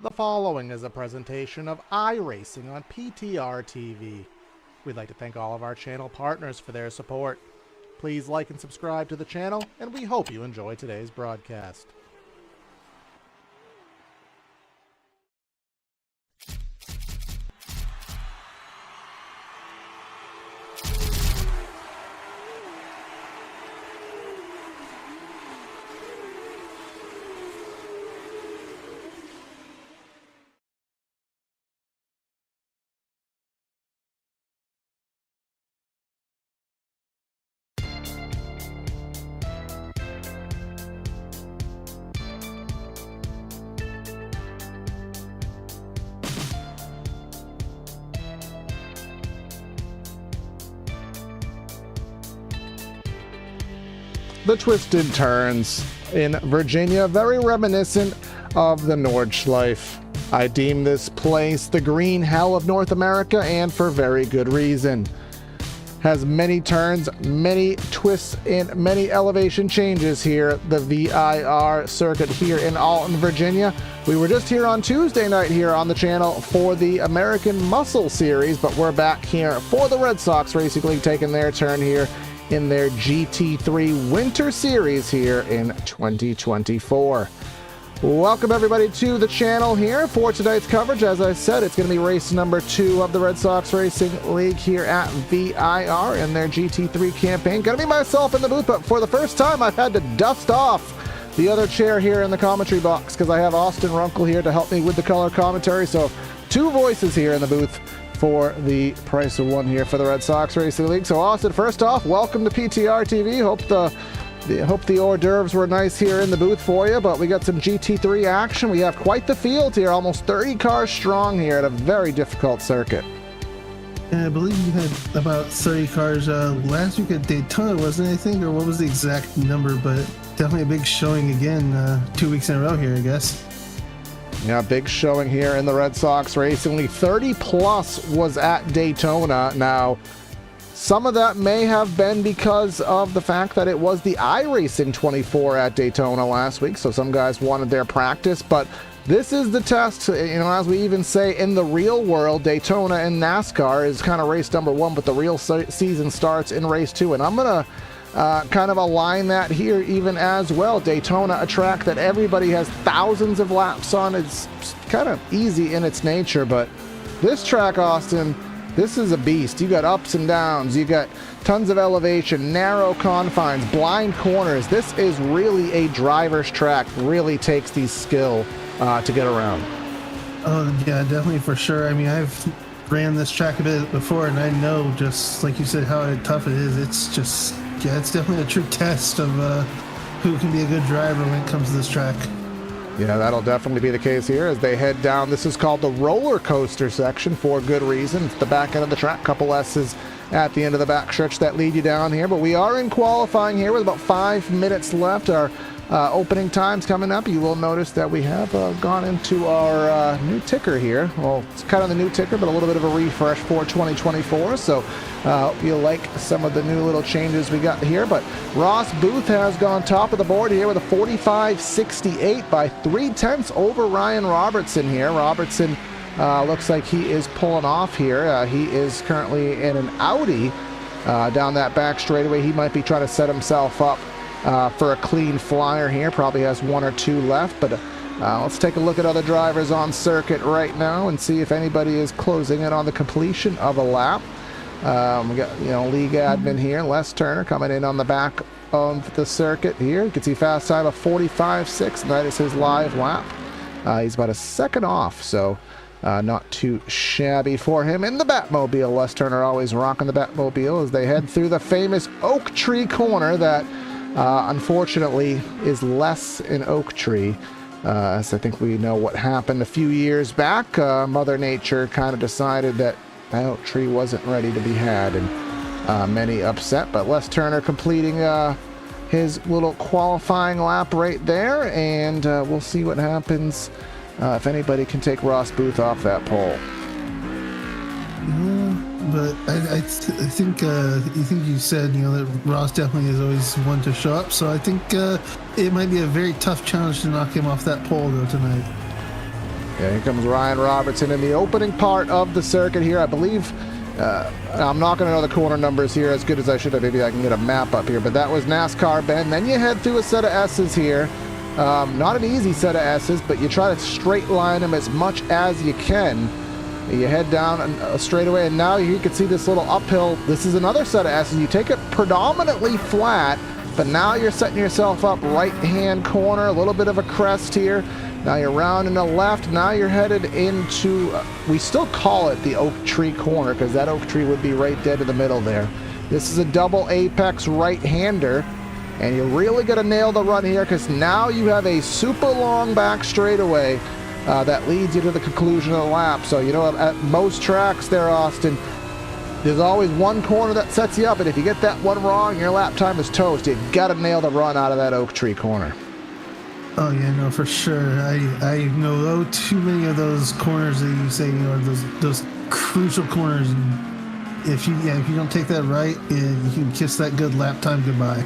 The following is a presentation of iRacing on PTR TV. We'd like to thank all of our channel partners for their support. Please like and subscribe to the channel, and we hope you enjoy today's broadcast. The twisted turns in Virginia, very reminiscent of the Nordschleife. I deem this place the green hell of North America, and for very good reason. Has many turns, many twists, and many elevation changes here, the VIR circuit here in Alton, Virginia. We were just here on Tuesday night here on the channel for the American Muscle Series, but we're back here for the Red Sox Racing League taking their turn here in their GT3 Winter Series here in 2024. Welcome everybody to the channel here for tonight's coverage. As I said, it's going to be race number 2 of the Red Sox Racing League here at VIR in their GT3 campaign. Going to be myself in the booth, but for the first time I've had to dust off the other chair here in the commentary box because I have Austin Runkle here to help me with the color commentary. So 2 voices here in the booth for the price of 1 here for the Red Sox Racing League. So Austin, first off, welcome to PTR TV. Hope the hors d'oeuvres were nice here in the booth for you, but we got some GT3 action. We have quite the field here, almost 30 cars strong here at a very difficult circuit. Yeah, I believe you had about 30 cars last week at Daytona, wasn't it, I think? Or what was the exact number? But definitely a big showing again 2 weeks in a row here, I guess. Yeah, big showing here in the Red Sox Racing League. 30 plus was at Daytona. Now, some of that may have been because of the fact that it was the iRacing 24 at Daytona last week, so some guys wanted their practice, but this is the test, as we even say in the real world, Daytona and NASCAR is kind of race number 1, but the real season starts in race 2, and I'm going to kind of align that here even as well. Daytona, a track that everybody has thousands of laps on. It's kind of easy in its nature, but this track, Austin, this is a beast. You got ups and downs, you got tons of elevation, narrow confines, blind corners. This is really a driver's track. Really takes the skill to get around. Oh yeah, definitely, for sure. I mean, I've ran this track a bit before, and I know, just like you said, how tough it is. It's just, yeah, it's definitely a true test of who can be a good driver when it comes to this track. Yeah, that'll definitely be the case here as they head down. This is called the roller coaster section for good reason. It's the back end of the track, couple S's at the end of the back stretch that lead you down here. But we are in qualifying here with about 5 minutes left. Our opening times coming up. You will notice that we have gone into our new ticker here. Well, it's kind of the new ticker, but a little bit of a refresh for 2024. So hope you like some of the new little changes we got here. But Ross Booth has gone top of the board here with a 45.68 by 3/10 over Ryan Robertson here. Robertson looks like he is pulling off here. He is currently in an Audi down that back straightaway. He might be trying to set himself up for a clean flyer here. Probably has 1 or 2 left, but let's take a look at other drivers on circuit right now and see if anybody is closing in on the completion of a lap. We got league admin here, Les Turner, coming in on the back of the circuit here. You can see fast time of 45.6, and that is his live lap. He's about a second off, so not too shabby for him. In the Batmobile, Les Turner always rocking the Batmobile as they head through the famous Oak Tree corner that unfortunately is less an oak tree, as I think we know what happened a few years back. Mother Nature kind of decided that that oak tree wasn't ready to be had, and many upset. But Les Turner completing his little qualifying lap right there, and we'll see what happens if anybody can take Ross Booth off that pole. But I think you said that Ross definitely is always one to show up. So I think it might be a very tough challenge to knock him off that pole though tonight. Yeah, here comes Ryan Robertson in the opening part of the circuit here. I believe, I'm not going to know the corner numbers here as good as I should have. Maybe I can get a map up here, but that was NASCAR Bend. Then you head through a set of S's here. Not an easy set of S's, but you try to straight line them as much as you can. You head down a straightaway, and now you can see this little uphill. This is another set of S's. You take it predominantly flat, but now you're setting yourself up right-hand corner, a little bit of a crest here. Now you're round in the left. Now you're headed into, we still call it the Oak Tree corner because that oak tree would be right dead in the middle there. This is a double apex right-hander, and you really got to nail the run here because now you have a super long back straightaway that leads you to the conclusion of the lap. So, you know, at most tracks there, Austin, there's always one corner that sets you up, and if you get that one wrong, your lap time is toast. You got to nail the run out of that Oak Tree corner. Oh yeah, no, for sure. I know too many of those corners that you say, you know, those crucial corners. And if you don't take that right, you can kiss that good lap time goodbye.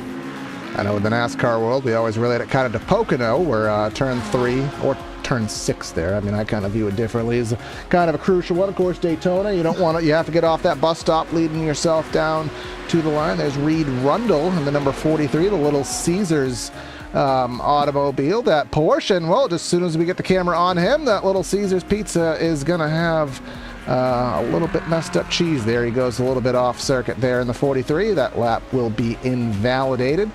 I know in the NASCAR world, we always relate it kind of to Pocono, where turn 3 or turn 6 there. I mean, I kind of view it differently. It's kind of a crucial one. Of course, Daytona, you don't want to, you have to get off that bus stop leading yourself down to the line. There's Reed Rundle in the number 43, the Little Caesars automobile. That Porsche, and well, just as soon as we get the camera on him, that Little Caesars pizza is gonna have a little bit messed up cheese there. He goes a little bit off circuit there in the 43. That lap will be invalidated.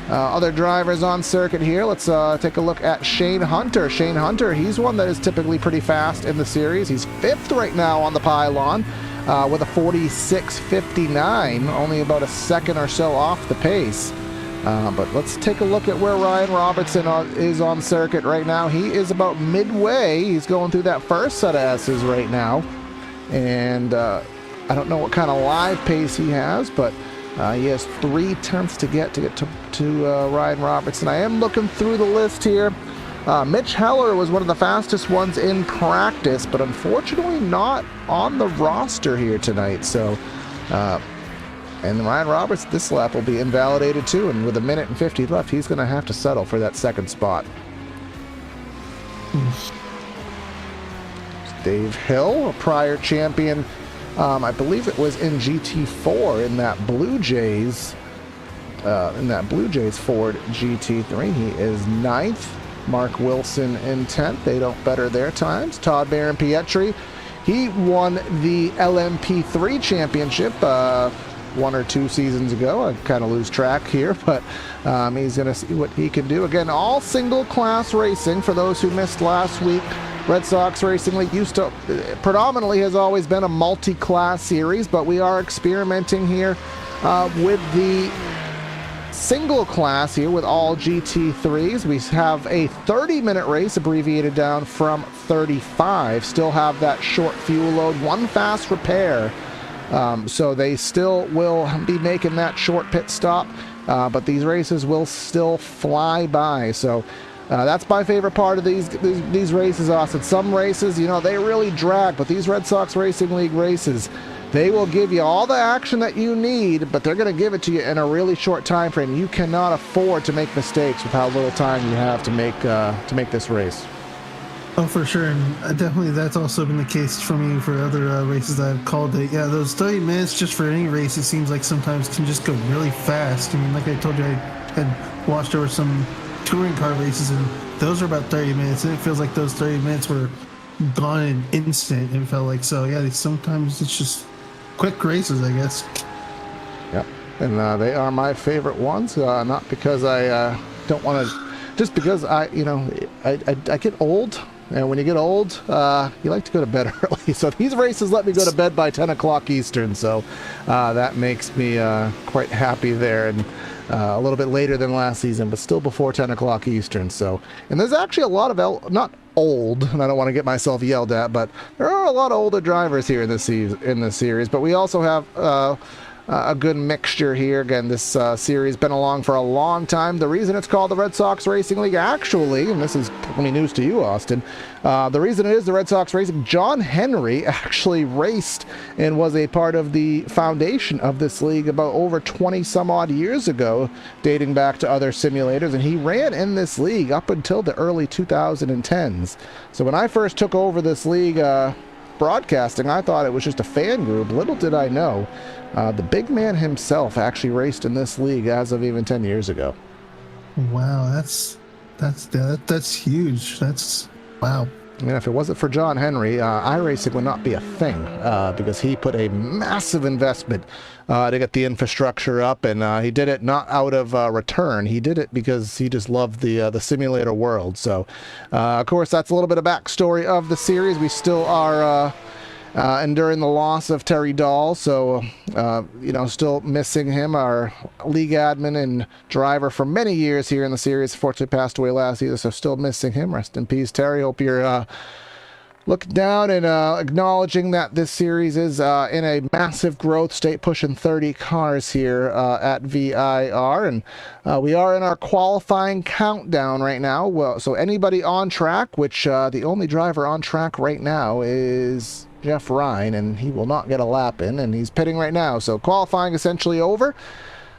Other drivers on circuit here. Let's take a look at Shane Hunter. Shane Hunter, he's one that is typically pretty fast in the series. He's 5th right now on the pylon with a 46.59, only about a second or so off the pace. But let's take a look at where Ryan Robertson is on circuit right now. He is about midway. He's going through that first set of S's right now. And I don't know what kind of live pace he has, but he has 3/10 to get to Ryan Robertson. I am looking through the list here. Mitch Heller was one of the fastest ones in practice, but unfortunately not on the roster here tonight. So, and Ryan Roberts, this lap will be invalidated too, and with 1:50 left, he's going to have to settle for that second spot. Dave Hill, a prior champion, I believe it was in GT4 in that Blue Jays Ford GT3. He is 9th. Mark Wilson in 10th. They don't better their times. Todd Baron Pietri, he won the LMP3 championship 1 or 2 seasons ago. I kind of lose track here, but he's going to see what he can do. Again, all single class racing for those who missed last week. Red Sox Racing League used to predominantly has always been a multi-class series, but we are experimenting here with the single class here with all GT3s. We have a 30-minute race abbreviated down from 35. Still have that short fuel load, 1 fast repair. So they still will be making that short pit stop, but these races will still fly by. So that's my favorite part of these races, Austin. Some races, you know, they really drag, but these Red Sox Racing League races, they will give you all the action that you need, but they're going to give it to you in a really short time frame. You cannot afford to make mistakes with how little time you have to make this race. Oh, for sure, and definitely that's also been the case for me for other races that I've called it. Yeah, those 30 minutes just for any race, it seems like sometimes can just go really fast. I mean, like I told you, I had watched over some touring car races, and those are about 30 minutes, and it feels like those 30 minutes were gone in an instant. It felt like so. Yeah, sometimes it's just quick races, I guess. Yep, and they are my favorite ones. Not because I don't want to, just because I get old. And when you get old, you like to go to bed early. So these races let me go to bed by 10 o'clock Eastern. So that makes me quite happy there. And a little bit later than last season, but still before 10 o'clock Eastern. So, and there's actually a lot of, not old, and I don't want to get myself yelled at, but there are a lot of older drivers here in this series. But we also have a good mixture here. Again, this series been along for a long time. The reason it's called the Red Sox Racing League, actually, and this is only news to you, Austin, the reason it is the Red Sox Racing, John Henry actually raced and was a part of the foundation of this league about over 20 some odd years ago, dating back to other simulators, and he ran in this league up until the early 2010s. So when I first took over this league broadcasting, I thought it was just a fan group. Little did I know, the big man himself actually raced in this league as of even 10 years ago. Wow, that's huge. That's wow. I mean, if it wasn't for John Henry, iRacing would not be a thing, because he put a massive investment to get the infrastructure up, and he did it not out of return. He did it because he just loved the simulator world. So, of course, that's a little bit of backstory of the series. We still are enduring the loss of Terry Dahl, so still missing him, our league admin and driver for many years here in the series. Fortunately passed away last year, so still missing him. Rest in peace, Terry. Hope you're looking down and acknowledging that this series is in a massive growth state, pushing 30 cars here at VIR, and we are in our qualifying countdown right now. Well, so anybody on track, which the only driver on track right now is Jeff Ryan, and he will not get a lap in, and he's pitting right now. So qualifying essentially over.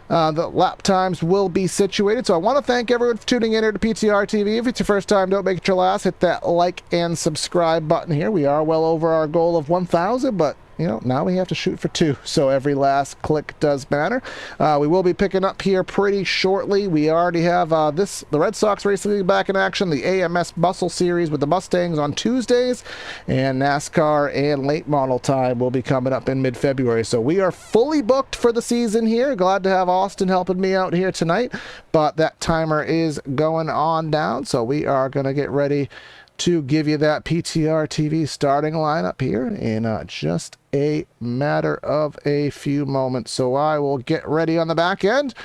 The lap times will be situated. So I want to thank everyone for tuning in here to PTR TV. If it's your first time, don't make it your last. Hit that like and subscribe button here. We are well over our goal of 1,000, but now we have to shoot for 2, so every last click does matter. We will be picking up here pretty shortly. We already have the Red Sox Racing League back in action, the AMS Bustle Series with the Mustangs on Tuesdays, and NASCAR and late model time will be coming up in mid-February. So we are fully booked for the season here. Glad to have Austin helping me out here tonight, but that timer is going on down, so we are going to get ready to give you that PTR TV starting lineup here in just a matter of a few moments. So I will get ready on the back end.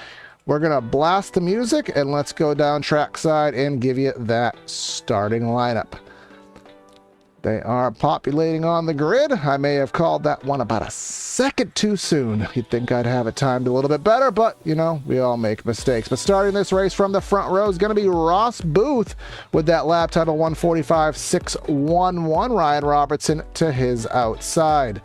We're going to blast the music, and let's go down trackside and give you that starting lineup. They are populating on the grid. I may have called that one about a second too soon. You'd think I'd have it timed a little bit better, but, we all make mistakes. But starting this race from the front row is going to be Ross Booth with that lap title 145.611. Ryan Robertson to his outside.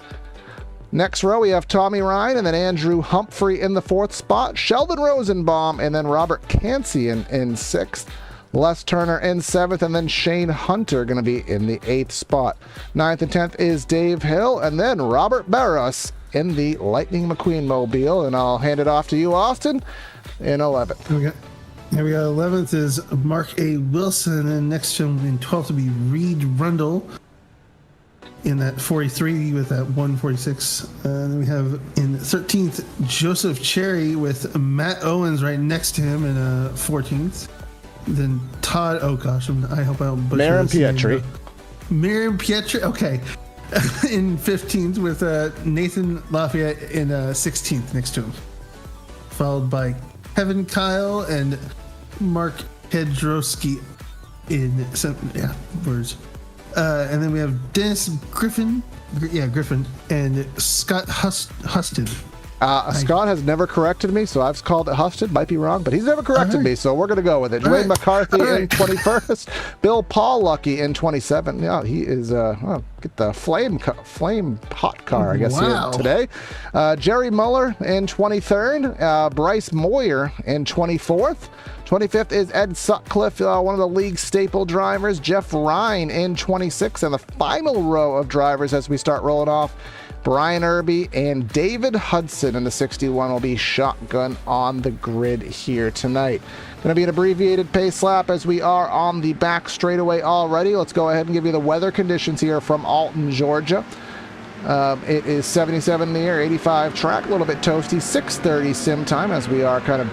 Next row, we have Tommy Ryan and then Andrew Humphrey in the 4th spot, Sheldon Rosenbaum, and then Robert Cancian in 6th. Les Turner in 7th, and then Shane Hunter going to be in the 8th spot. 9th and 10th is Dave Hill, and then Robert Barros in the Lightning McQueen mobile. And I'll hand it off to you, Austin, in 11th. Here we got 11th is Mark A. Wilson, and next to him in 12th will be Reed Rundle in that 43 with that 146. And then we have in 13th Joseph Cherry with Matt Owens right next to him in 14th. Then Todd, I hope I don't butcher Maren this name. Pietri. Maren Pietri, okay. In 15th with Nathan Lafayette in 16th next to him. Followed by Kevin Kyle and Mark Pedrowski in 7th. Yeah, words. And then we have Dennis Griffin, and Scott Husted. Scott has never corrected me, so I've called it Husted. Might be wrong, but he's never corrected me, so we're going to go with it. Dwayne McCarthy in 21st. Bill Paul Lucky in 27th. Yeah, he is, get the flame hot car, I guess, here today. Jerry Muller in 23rd. Bryce Moyer in 24th. 25th is Ed Sutcliffe, one of the league staple drivers. Jeff Ryan in 26th. And the final row of drivers as we start rolling off, Brian Irby and David Hudson in the 61 will be shotgun on the grid here tonight. Going to be an abbreviated pace lap as we are on the back straightaway already. Let's go ahead and give you the weather conditions here from Alton, Georgia. It is 77 in the air, 85 track, a little bit toasty, 6:30 sim time as we are kind of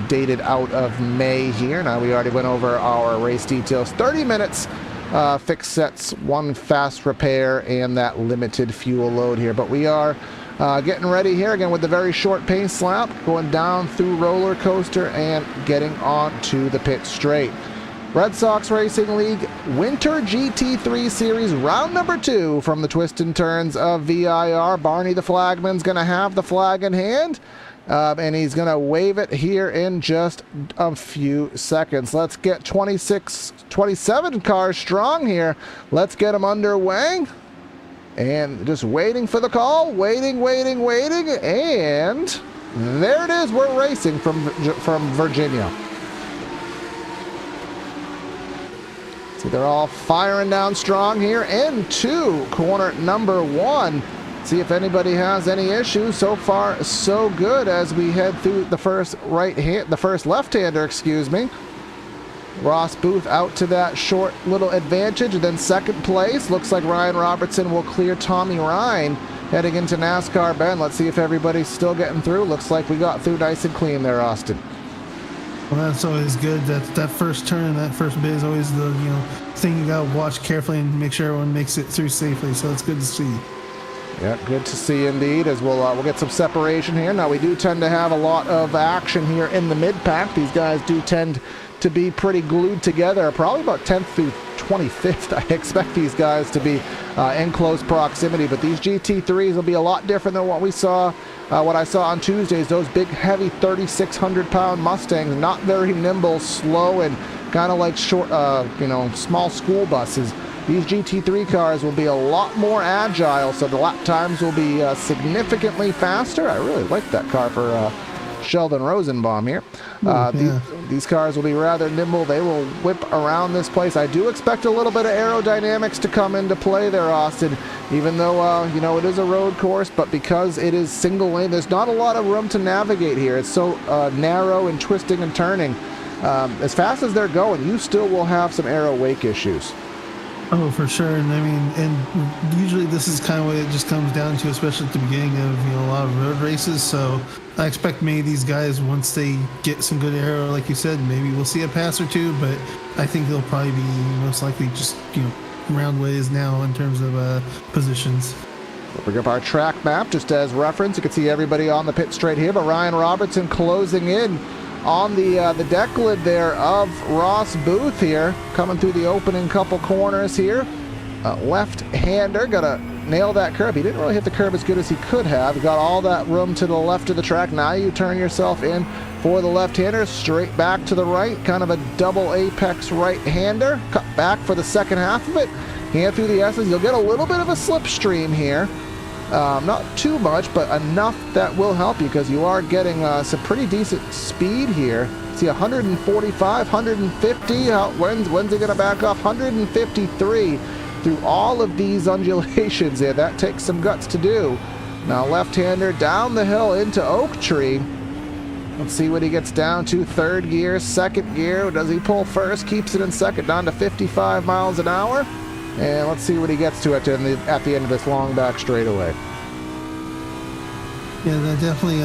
dated out of May here. Now we already went over our race details. 30 minutes. Fixed sets, 1 fast repair, and that limited fuel load here. But we are getting ready here again with the very short pace lap, going down through roller coaster and getting on to the pit straight. Red Sox Racing League Winter GT3 Series round number 2 from the twists and turns of VIR. Barney the flagman's going to have the flag in hand, and he's going to wave it here in just a few seconds. Let's get 27 cars strong here. Let's get them underway. And just waiting for the call, waiting, and there it is. We're racing from Virginia. See, they're all firing down strong here into corner number 1. See if anybody has any issues. So far, so good as we head through the first left-hander, excuse me. Ross Booth out to that short little advantage, and then second place. Looks like Ryan Robertson will clear Tommy Ryan heading into NASCAR Bend. Let's see if everybody's still getting through. Looks like we got through nice and clean there, Austin. Well, that's always good. That first turn, that first bit is always the thing you gotta watch carefully and make sure everyone makes it through safely. So it's good to see. Yeah, good to see indeed. As we'll get some separation here. Now we do tend to have a lot of action here in the mid pack. These guys do tend to be pretty glued together. Probably about 10th through 25th. I expect these guys to be in close proximity. But these GT3s will be a lot different than what I saw on Tuesdays. Those big, heavy 3,600-pound Mustangs, not very nimble, slow, and kind of like short, small school buses. These GT3 cars will be a lot more agile, so the lap times will be significantly faster. I really like that car for Sheldon Rosenbaum here. These cars will be rather nimble. They will whip around this place. I do expect a little bit of aerodynamics to come into play there, Austin, even though it is a road course, but because it is single lane, there's not a lot of room to navigate here. It's so narrow and twisting and turning. As fast as they're going, you still will have some aero wake issues. Oh, for sure. And I mean, and usually this is kind of what it just comes down to, especially at the beginning of a lot of road races. So I expect maybe these guys, once they get some good aero, like you said, maybe we'll see a pass or two. But I think they'll probably be most likely just round ways now in terms of positions. We'll bring up our track map just as reference. You can see everybody on the pit straight here, but Ryan Robertson closing in on the deck lid there of Ross Booth here, coming through the opening couple corners here. Left-hander, gotta nail that curb. He didn't really hit the curb as good as he could have. He got all that room to the left of the track. Now you turn yourself in for the left-hander, straight back to the right, kind of a double apex right-hander. Cut back for the second half of it. Hand through the S's. You'll get a little bit of a slipstream here. Not too much, but enough that will help you because you are getting some pretty decent speed here. See, 145, 150. When's he going to back off? 153 through all of these undulations here. That takes some guts to do. Now left-hander down the hill into Oak Tree. Let's see what he gets down to. Third gear, second gear. Does he pull first? Keeps it in second, down to 55 miles an hour. And let's see what he gets to at the end of this long back straightaway. Yeah, that definitely.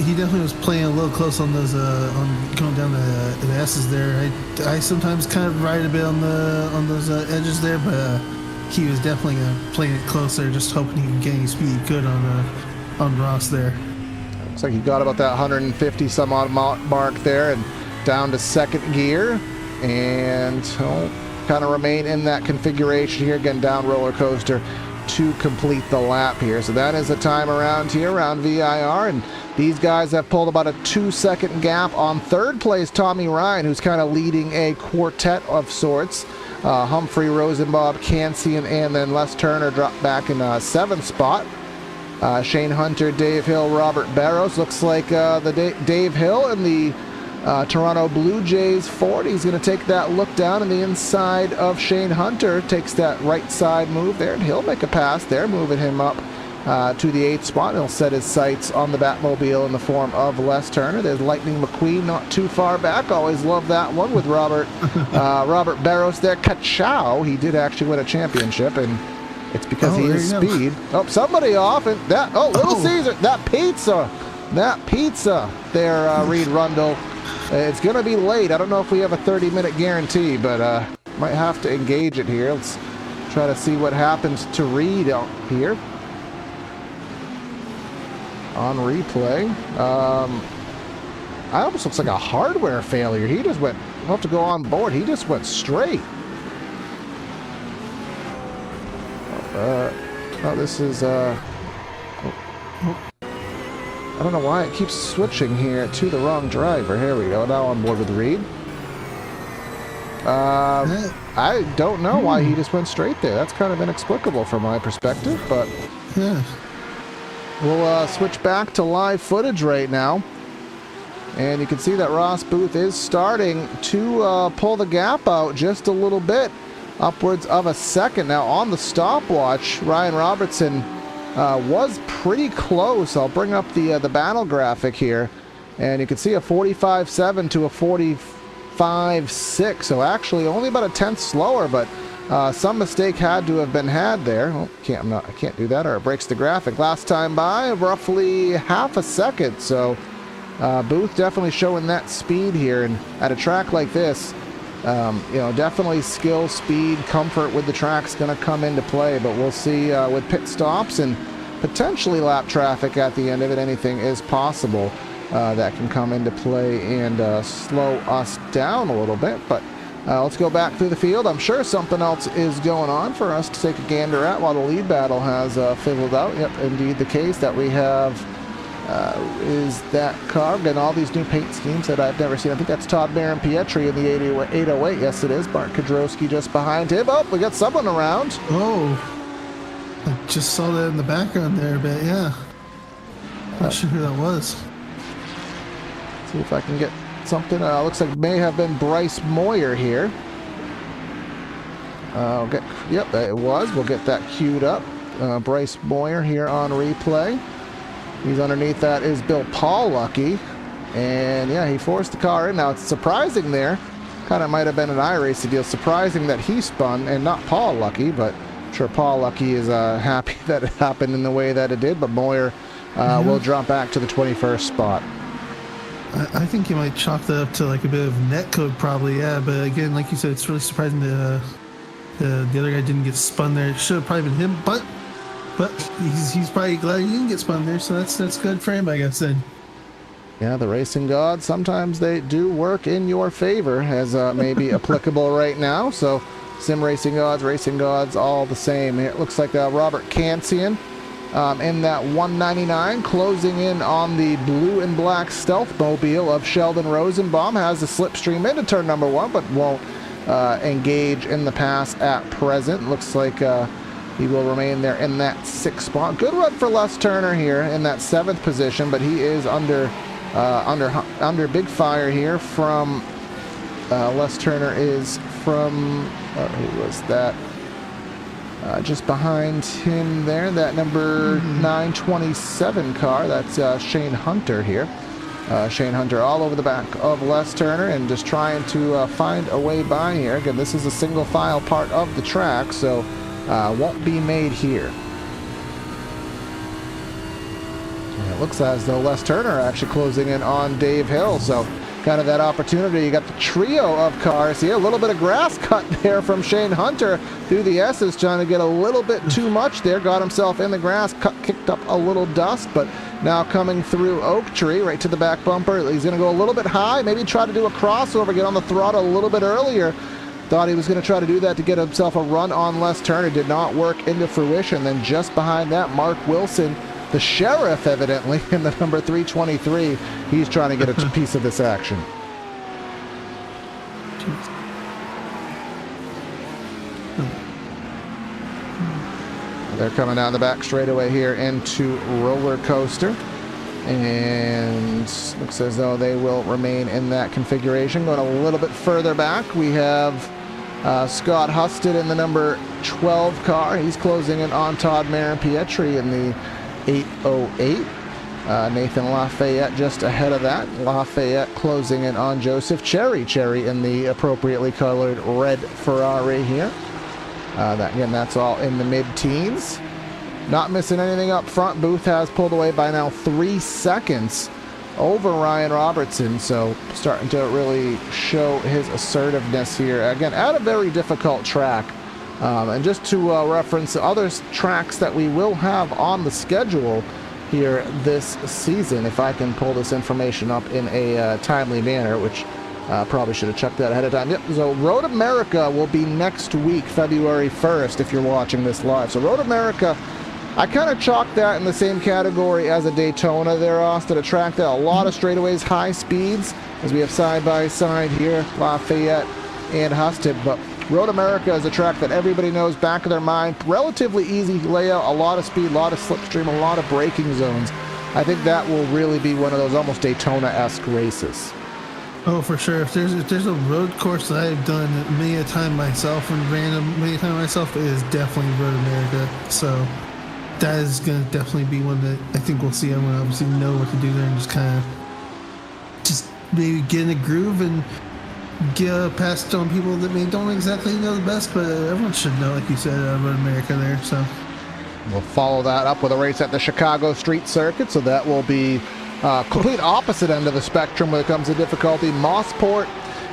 He definitely was playing a little close on those on going down the S's there. I sometimes kind of ride a bit on those edges there, but he was definitely playing it closer, just hoping he could gain speed good on Ross there. Looks like he got about that 150 some odd mark there, and down to second gear, and kind of remain in that configuration here. Again, down roller coaster to complete the lap here. So that is the time around here around VIR, and these guys have pulled about a 2-second gap on third place Tommy Ryan, who's kind of leading a quartet of sorts. Humphrey, Rosenbaum, Cansian, and then Les Turner dropped back in 7th spot. Shane Hunter, Dave Hill, Robert Barros. Looks like Dave Hill and the Toronto Blue Jays 40. He's going to take that look down in the inside of Shane Hunter. Takes that right side move there, and he'll make a pass there, moving him up to the 8th spot. He'll set his sights on the Batmobile in the form of Les Turner. There's Lightning McQueen not too far back. Always love that one with Robert Barros there. Ka-chow. He did actually win a championship, and it's because he has speed. Oh, somebody off, and Little Caesar, that pizza there, Reed Rundle. It's going to be late. I don't know if we have a 30-minute guarantee, but might have to engage it here. Let's try to see what happens to Reed out here on replay. almost looks like a hardware failure. He just went, we'll have to go on board. He just went straight. Oh, this is, I don't know why it keeps switching here to the wrong driver. Here we go. Now on board with Reed. I don't know why he just went straight there. That's kind of inexplicable from my perspective, but Yeah. we'll switch back to live footage right now. And you can see that Ross Booth is starting to pull the gap out just a little bit, upwards of a second. Now on the stopwatch, Ryan Robertson was pretty close. I'll bring up the battle graphic here, and you can see a 45.7 to a 45.6. So actually only about a tenth slower, but some mistake had to have been had there. Oh, I can't do that, or it breaks the graphic. Last time by roughly half a second. So Booth definitely showing that speed here, and at a track like this, you know, definitely skill, speed, comfort with the track's going to come into play, but we'll see with pit stops and potentially lap traffic at the end of it, anything is possible that can come into play and slow us down a little bit. But let's go back through the field. I'm sure something else is going on for us to take a gander at while the lead battle has fizzled out. Yep, indeed the case that we have is that car and all these new paint schemes that I've never seen. I think that's Todd Pietri in the 808. Yes, it is. Bart Kodrowski just behind him. Oh, we got someone around. Oh, I just saw that in the background there, but yeah. Not sure who that was. See if I can get something. Looks like it may have been Bryce Moyer here. Yep, it was. We'll get that queued up. Bryce Moyer here on replay. He's underneath that is Bill Paulucky. And yeah, he forced the car in. Now it's surprising there. Kind of might have been an iRacing deal. Surprising that he spun and not Paulucky, but I'm sure Paulucky is happy that it happened in the way that it did. But Moyer will drop back to the 21st spot. I think you might chalk that up to like a bit of netcode probably, yeah. But again, like you said, it's really surprising that the other guy didn't get spun there. It should have probably been him, but he's probably glad he didn't get spun there, so that's good for him, like I said. Yeah, the racing gods, sometimes they do work in your favor, as may be applicable right now. So sim racing gods, all the same. It looks like Robert Kansian in that 199, closing in on the blue and black stealth mobile of Sheldon Rosenbaum. Has the slipstream into turn number 1, but won't engage in the pass at present. Looks like he will remain there in that 6th spot. Good run for Les Turner here in that 7th position, but he is under big fire here from Les Turner is from who was that? Just behind him there, that number 927 car. That's Shane Hunter here. Shane Hunter all over the back of Les Turner and just trying to find a way by here. Again, this is a single file part of the track, so won't be made here. And it looks as though Les Turner actually closing in on Dave Hill, so kind of that opportunity. You got the trio of cars here. A little bit of grass cut there from Shane Hunter through the S's, trying to get a little bit too much there. Got himself in the grass, kicked up a little dust, but now coming through Oak Tree, right to the back bumper. He's going to go a little bit high, maybe try to do a crossover, get on the throttle a little bit earlier. Thought he was going to try to do that to get himself a run on Les Turner. Did not work into fruition. Then just behind that, Mark Wilson, the sheriff, evidently, in the number 323. He's trying to get a piece of this action. They're coming down the back straightaway here into Roller Coaster. And looks as though they will remain in that configuration. Going a little bit further back, we have Scott Husted in the number 12 car. He's closing in on Todd Pietri in the 808. Nathan Lafayette just ahead of that. Lafayette closing in on Joseph Cherry in the appropriately colored red Ferrari here. That's all in the mid-teens. Not missing anything up front. Booth has pulled away by now 3 seconds over Ryan Robertson, so starting to really show his assertiveness here. Again, at a very difficult track. And just to reference other tracks that we will have on the schedule, here this season, if I can pull this information up in a timely manner, which probably should have checked that ahead of time. Yep, so Road America will be next week, February 1st, if you're watching this live. So Road America, I kind of chalk that in the same category as a Daytona there, Austin. A track that a lot of straightaways, high speeds, as we have side by side here, Lafayette and Husted. But Road America is a track that everybody knows back of their mind. Relatively easy layout, a lot of speed, a lot of slipstream, a lot of braking zones. I think that will really be one of those almost Daytona-esque races. Oh, for sure. If there's a road course that I've done many a time myself and ran many a time myself, it is definitely Road America. So that is going to definitely be one that I think we'll see. I'm going to obviously know what to do there and just maybe get in a groove and get past on people that maybe don't exactly know the best, but everyone should know, like you said, Road America there. So we'll follow that up with a race at the Chicago Street Circuit. So that will be complete opposite end of the spectrum when it comes to difficulty. Mossport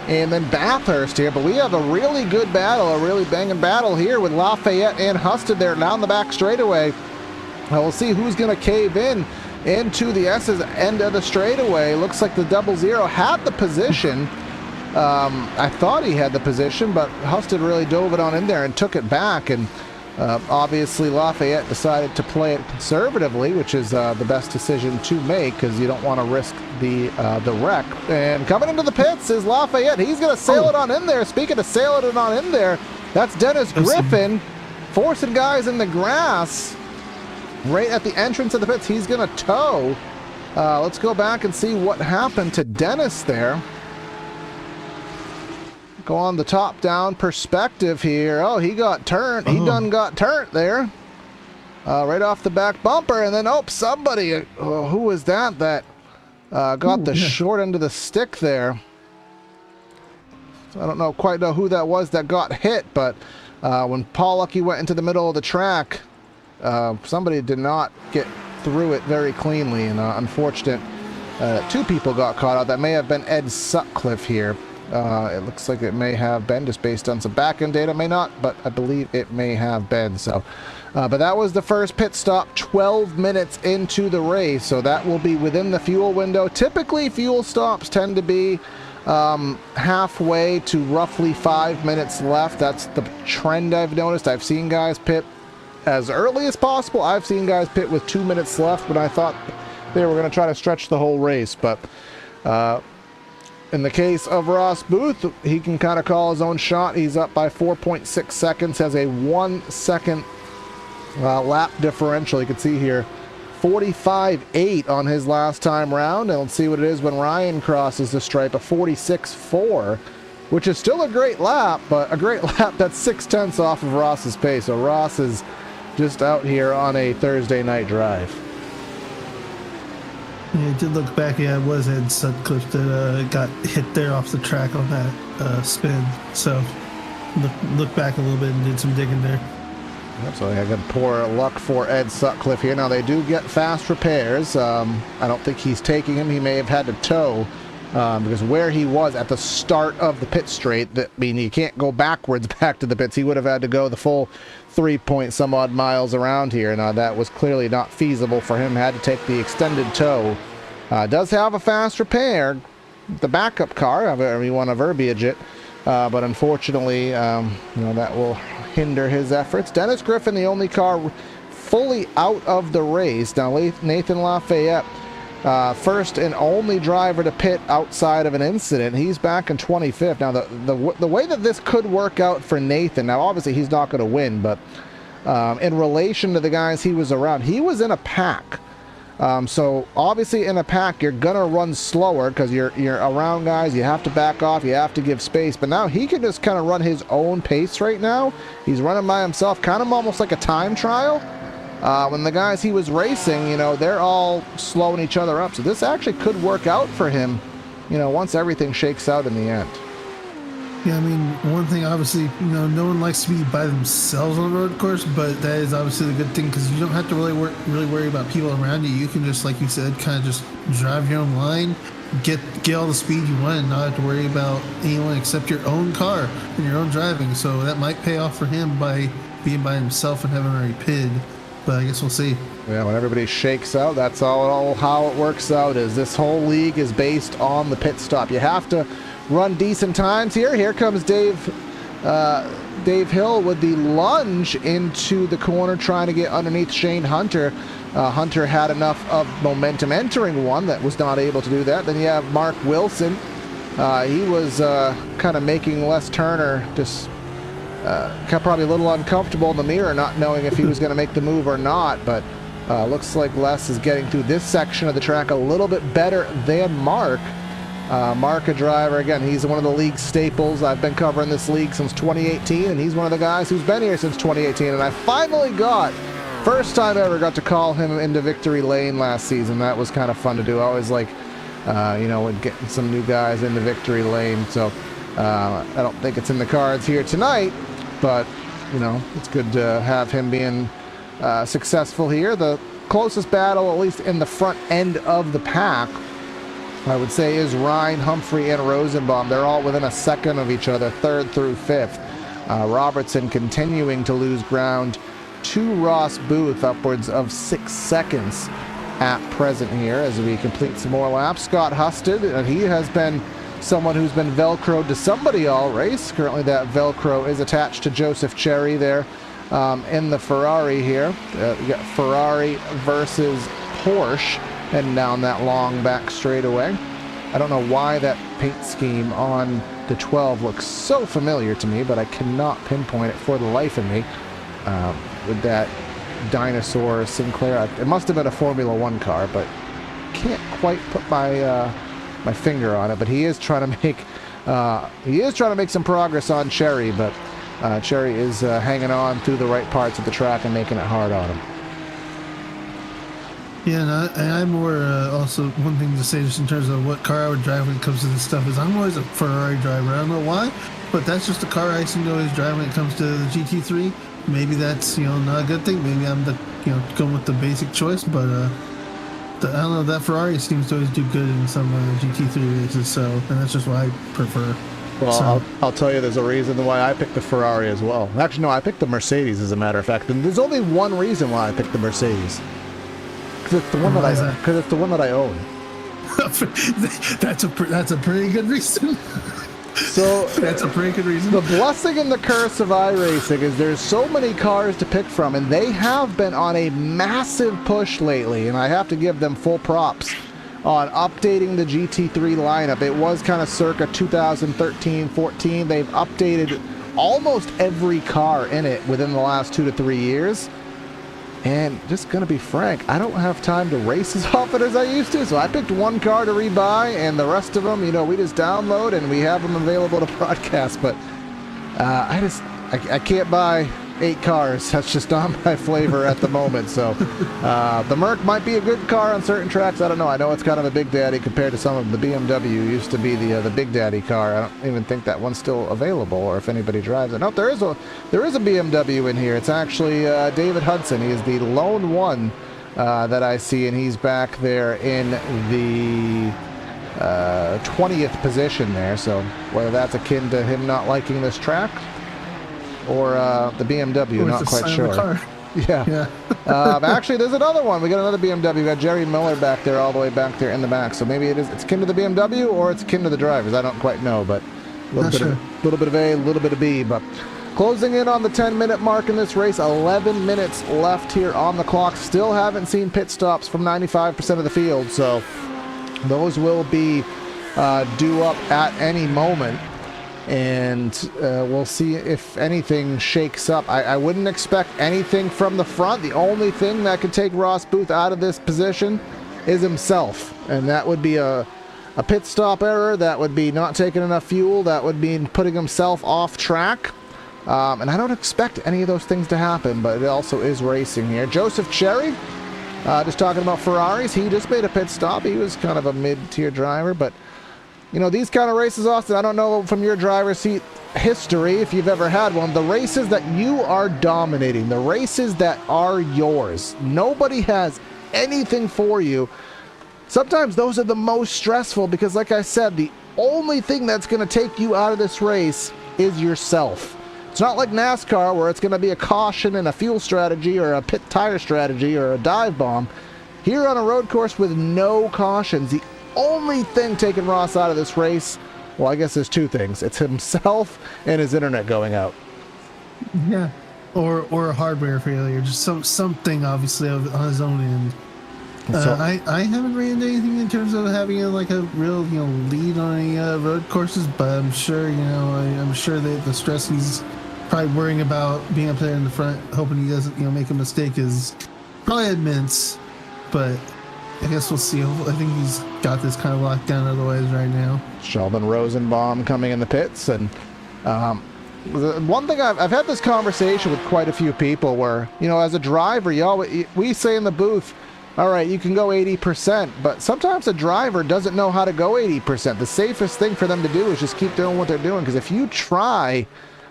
and then Bathurst here, but we have a really good battle, a really banging battle here with Lafayette and Husted there down the back straightaway. We'll see who's going to cave in into the S's end of the straightaway. Looks like the 00 had the position. I thought he had the position, but Husted really dove it on in there and took it back, and obviously Lafayette decided to play it conservatively, which is the best decision to make because you don't want to risk the wreck. And coming into the pits is Lafayette. He's going to sail it on in there. Speaking of sailing it on in there, that's Dennis Griffin forcing guys in the grass right at the entrance of the pits. He's going to tow. Let's go back and see what happened to Dennis there. Go on the top-down perspective here. Oh, he got turned. He done got turned there. Right off the back bumper. And then, somebody, who was that got the short end of the stick there? So I don't quite know who that was that got hit, but when Paul Lucky went into the middle of the track, somebody did not get through it very cleanly, and unfortunate. Two people got caught out. That may have been Ed Sutcliffe here. It looks like it may have been, just based on some back-end data. May not, but I believe it may have been. So, but that was the first pit stop 12 minutes into the race, so that will be within the fuel window. Typically, fuel stops tend to be halfway to roughly 5 minutes left. That's the trend I've noticed. I've seen guys pit as early as possible. I've seen guys pit with 2 minutes left, but I thought they were going to try to stretch the whole race. But in the case of Ross Booth, he can kind of call his own shot. He's up by 4.6 seconds, has a 1 second lap differential. You can see here 45.8 on his last time round, and let's see what it is when Ryan crosses the stripe, a 46.4, which is still a great lap, but a great lap that's 0.6 off of Ross's pace. So Ross is just out here on a Thursday night drive. Yeah, I did look back. Yeah, it was Ed Sutcliffe that got hit there off the track on that spin. So look back a little bit and did some digging there. Yep, so I got poor luck for Ed Sutcliffe here. Now they do get fast repairs. I don't think he's taking him. He may have had to tow because where he was at the start of the pit straight, you can't go backwards back to the pits. He would have had to go the full 3-point-some-odd miles around here. Now that was clearly not feasible for him. Had to take the extended tow. Does have a fast repair, the backup car, however you want to verbiage it, but unfortunately, that will hinder his efforts. Dennis Griffin, the only car fully out of the race. Now Nathan Lafayette, first and only driver to pit outside of an incident. He's back in 25th. Now the way that this could work out for Nathan, now obviously he's not going to win, but in relation to the guys he was around, he was in a pack. So obviously in a pack you're gonna run slower because you're around guys. You have to back off, you have to give space, but now he can just kind of run his own pace right now. He's running by himself, kind of almost like a time trial. When the guys he was racing, they're all slowing each other up. So this actually could work out for him, once everything shakes out in the end. Yeah, I mean, one thing, obviously, no one likes to be by themselves on a road course, but that is obviously the good thing because you don't have to really worry about people around you. You can just, like you said, kind of just drive your own line, get all the speed you want, and not have to worry about anyone except your own car and your own driving. So that might pay off for him by being by himself and having already pitted. but I guess we'll see. Yeah, when everybody shakes out, that's all how it works out. Is this whole league is based on the pit stop. You have to run decent times here. Here comes Dave Hill with the lunge into the corner, trying to get underneath Shane Hunter. Hunter had enough of momentum entering one that was not able to do that. Then you have Mark Wilson. He was kind of making Les Turner just probably a little uncomfortable in the mirror, not knowing if he was going to make the move or not. But looks like Les is getting through this section of the track a little bit better than Mark. Mark, a driver, again, he's one of the league staples. I've been covering this league since 2018, and he's one of the guys who's been here since 2018. And I finally first time ever got to call him into victory lane last season. That was kind of fun to do. I always like, when getting some new guys into victory lane. So I don't think it's in the cards here tonight, but, it's good to have him being successful here. The closest battle, at least in the front end of the pack, I would say, is Ryan, Humphrey, and Rosenbaum. They're all within a second of each other, third through fifth. Robertson continuing to lose ground to Ross Booth, upwards of 6 seconds at present here as we complete some more laps. Scott Husted, he has been someone who's been Velcroed to somebody all race. Currently that Velcro is attached to Joseph Cherry there in the Ferrari here. We got Ferrari versus Porsche heading down that long back straightaway. I don't know why that paint scheme on the 12 looks so familiar to me, but I cannot pinpoint it for the life of me. With that dinosaur Sinclair, it must have been a Formula One car, but can't quite put my finger on it. But he is trying to make some progress on Cherry, but Cherry is hanging on through the right parts of the track and making it hard on him. Yeah, and I'm more also one thing to say just in terms of what car I would drive when it comes to this stuff is I'm always a Ferrari driver. I don't know why, but that's just the car I seem to always drive when it comes to the GT3. Maybe that's not a good thing. Maybe I'm going with the basic choice, but I don't know, that Ferrari seems to always do good in some GT3 races. So, and that's just why I prefer. Well, so, I'll tell you, there's a reason why I picked the Ferrari as well. Actually, no, I picked the Mercedes as a matter of fact, and there's only one reason why I picked the Mercedes. Because it's the one that I own. That's a pretty good reason. So that's a pretty good reason. The blessing and the curse of iRacing is there's so many cars to pick from, and they have been on a massive push lately, and I have to give them full props on updating the GT3 lineup. It was kind of circa 2013-14. They've updated almost every car in it within the last 2 to 3 years. And just going to be frank, I don't have time to race as often as I used to, so I picked one car to rebuy, and the rest of them, we just download and we have them available to broadcast. But I can't buy 8 cars. That's just not my flavor at the moment. So the Merc might be a good car on certain tracks. I don't know. I know it's kind of a big daddy compared to some of the BMW used to be the big daddy car. I don't even think that one's still available, or if anybody drives it. No, there is a BMW in here. It's actually David Hudson. He is the lone one that I see, and he's back there in the 20th position there. So whether that's akin to him not liking this track, or the BMW, not quite sure. Yeah. Actually, there's another one. We got another BMW. We got Jerry Miller back there, all the way back there in the back. So maybe it's akin to the BMW, or it's akin to the drivers. I don't quite know, but a little bit of A, a little bit of B. But closing in on the 10-minute mark in this race, 11 minutes left here on the clock. Still haven't seen pit stops from 95% of the field, so those will be due up at any moment. And we'll see if anything shakes up. I wouldn't expect anything from the front. The only thing that could take Ross Booth out of this position is himself, and that would be a pit stop error. That would be not taking enough fuel. That would mean putting himself off track. And I don't expect any of those things to happen, but it also is racing here. Joseph Cherry, just talking about Ferraris, he just made a pit stop. He was kind of a mid-tier driver, but these kind of races, Austin, I don't know from your driver's seat history, if you've ever had one, the races that you are dominating, the races that are yours, nobody has anything for you. Sometimes those are the most stressful because, like I said, the only thing that's going to take you out of this race is yourself. It's not like NASCAR where it's going to be a caution and a fuel strategy or a pit tire strategy or a dive bomb. Here on a road course with no cautions, the only thing taking Ross out of this race, well, I guess there's two things. It's himself and his internet going out. Yeah. Or a hardware failure, just something obviously on his own end. I haven't ran into anything in terms of having like a real lead on any road courses, but I'm sure I'm sure that the stress he's probably worrying about being up there in the front, hoping he doesn't make a mistake, is probably immense. But I guess we'll see. I think he's got this kind of locked down otherwise right now. Sheldon Rosenbaum coming in the pits, and one thing I've had this conversation with quite a few people where, as a driver, we say in the booth, all right, you can go 80%, but sometimes a driver doesn't know how to go 80%. The safest thing for them to do is just keep doing what they're doing, because if you try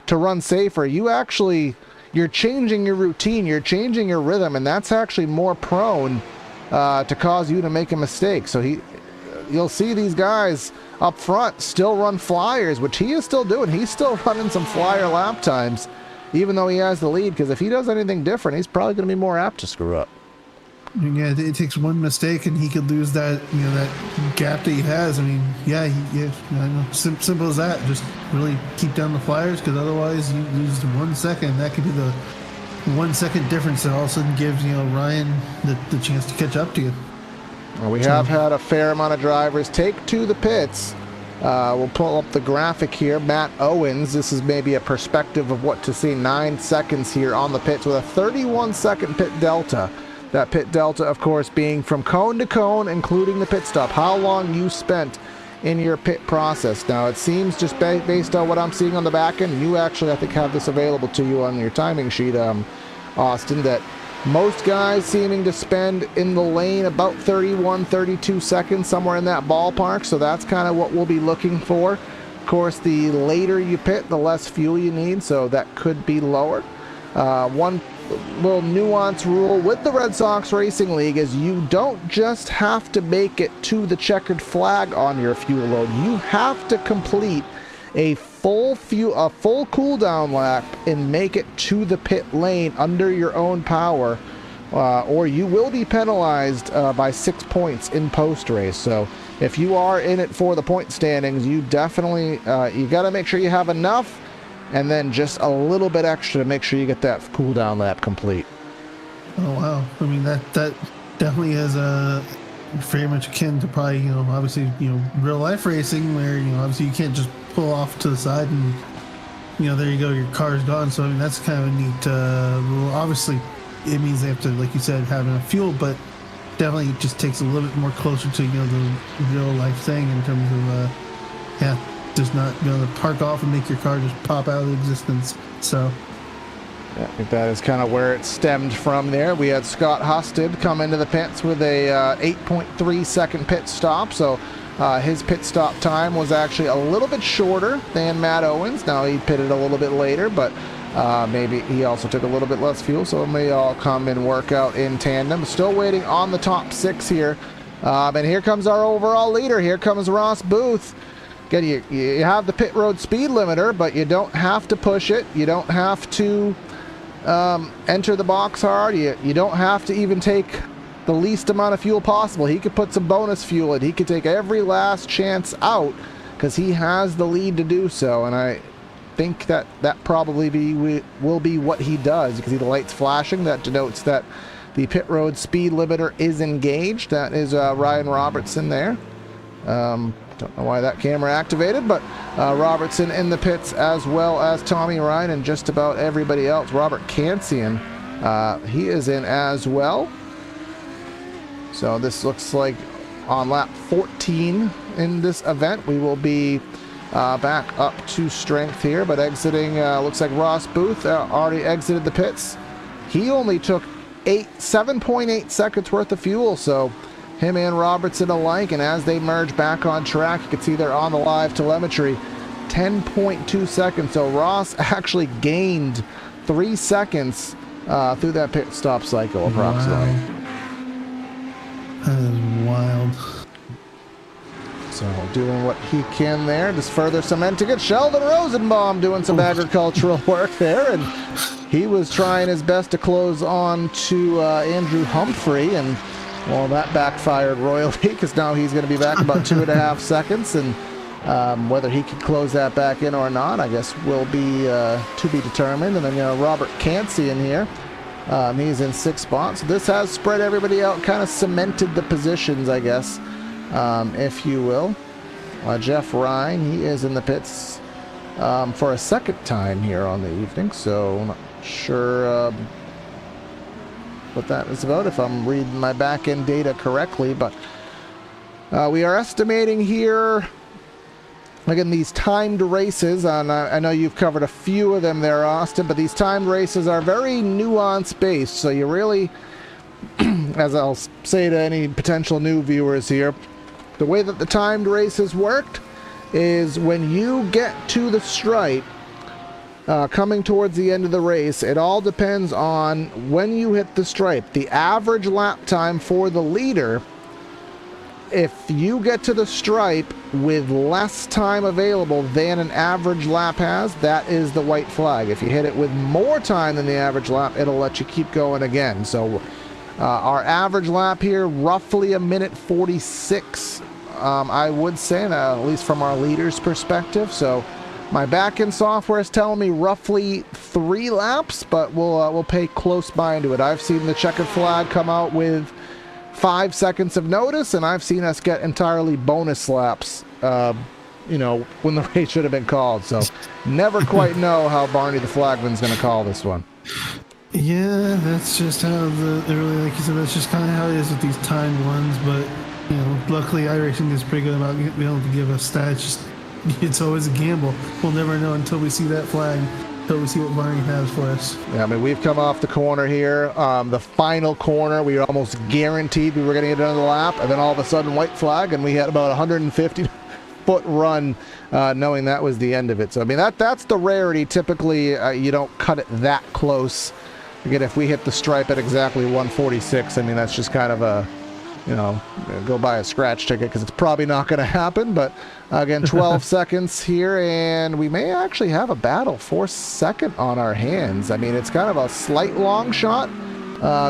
to run safer, you're changing your routine, you're changing your rhythm, and that's actually more prone to cause you to make a mistake. So you'll see these guys up front still run flyers, which he is still doing. He's still running some flyer lap times, even though he has the lead, because if he does anything different, he's probably going to be more apt to screw up. Yeah, it takes one mistake and he could lose that that gap that he has. I mean, simple as that. Just really keep down the flyers, because otherwise you lose 1 second. That could be the 1 second difference that all of a sudden gives Ryan the chance to catch up to you. Well, we have had a fair amount of drivers take to the pits. We'll pull up the graphic here. Matt Owens, this is maybe a perspective of what to see. 9 seconds here on the pits with a 31-second pit delta. That pit delta, of course, being from cone to cone, including the pit stop. How long you spent in your pit process. Now, it seems, just based on what I'm seeing on the back end, you actually, I think, have this available to you on your timing sheet, Austin, that most guys seeming to spend in the lane about 31, 32 seconds, somewhere in that ballpark. So that's kind of what we'll be looking for. Of course, the later you pit, the less fuel you need, so that could be lower. One little nuance rule with the Red Sox Racing League is you don't just have to make it to the checkered flag on your fuel load. You have to complete a full cool down lap and make it to the pit lane under your own power, or you will be penalized by 6 points in post race. So if you are in it for the point standings, you definitely you got to make sure you have enough, and then just a little bit extra to make sure you get that cool down lap complete. Oh wow! I mean that definitely is very much akin to probably obviously real life racing, where obviously you can't just pull off to the side and there you go, your car's gone. So I mean that's kind of a neat rule. Obviously it means they have to, like you said, have enough fuel, but definitely it just takes a little bit more closer to the real life thing in terms of just not be able to park off and make your car just pop out of existence. So I think that is kind of where it stemmed from there. We had Scott Husted come into the pits with a 8.3 second pit stop. So his pit stop time was actually a little bit shorter than Matt Owens. Now he pitted a little bit later, but maybe he also took a little bit less fuel. So it may all come and work out in tandem. Still waiting on the top 6 here. And here comes our overall leader. Here comes Ross Booth. Again, you have the pit road speed limiter, but you don't have to push it. You don't have to enter the box hard. You don't have to even take the least amount of fuel possible. He could put some bonus fuel in. He could take every last chance out because he has the lead to do so. And I think that probably will be what he does, because the light's flashing. That denotes that the pit road speed limiter is engaged. That is Ryan Robertson there. Don't know why that camera activated, but Robertson in the pits, as well as Tommy Ryan and just about everybody else. Robert Kansian, he is in as well. So this looks like on lap 14 in this event, we will be back up to strength here, but exiting, looks like Ross Booth already exited the pits. He only took 7.8 seconds worth of fuel, so him and Robertson alike, and as they merge back on track, you can see they're on the live telemetry, 10.2 seconds. So Ross actually gained 3 seconds through that pit stop cycle, approximately. Wow. That is wild. So doing what he can there, just further cementing it. Sheldon Rosenbaum doing some agricultural work there, and he was trying his best to close on to Andrew Humphrey, and well, that backfired royally because now he's going to be back about 2.5 seconds, and whether he can close that back in or not, I guess will be to be determined. And then Robert Cansey in here. He's in 6th spot. So this has spread everybody out, kind of cemented the positions, I guess, if you will. Jeff Ryan, he is in the pits for a 2nd time here on the evening, so I'm not sure what that is about, if I'm reading my back-end data correctly, but we are estimating here, again, these timed races, and I know you've covered a few of them there, Austin, but these timed races are very nuance-based, so you really, as I'll say to any potential new viewers here, the way that the timed races worked is when you get to the stripe, coming towards the end of the race, it all depends on when you hit the stripe. The average lap time for the leader, if you get to the stripe with less time available than an average lap has, that is the white flag. If you hit it with more time than the average lap, it'll let you keep going again. So our average lap here, roughly 1:46, I would say, at least from our leader's perspective. So my back-end software is telling me roughly 3 laps, but we'll pay close mind to it. I've seen the checkered flag come out with 5 seconds of notice, and I've seen us get entirely bonus laps, when the race should have been called. So never quite know how Barney the Flagman's going to call this one. Yeah, that's just how like you said, that's just kind of how it is with these timed ones. But luckily iRacing is pretty good about being able to give us stats. It's always a gamble. We'll never know until we see that flag, until we see what Barney has for us. Yeah, I mean, we've come off the corner here. The final corner, we were almost guaranteed we were going to get another lap, and then all of a sudden, white flag, and we had about 150-foot run, knowing that was the end of it. So, I mean, that's the rarity. Typically, you don't cut it that close. Again, if we hit the stripe at exactly 1:46, I mean, that's just kind of a, go buy a scratch ticket because it's probably not going to happen. But again, 12 seconds here, and we may actually have a battle for 2nd on our hands. I mean, it's kind of a slight long shot,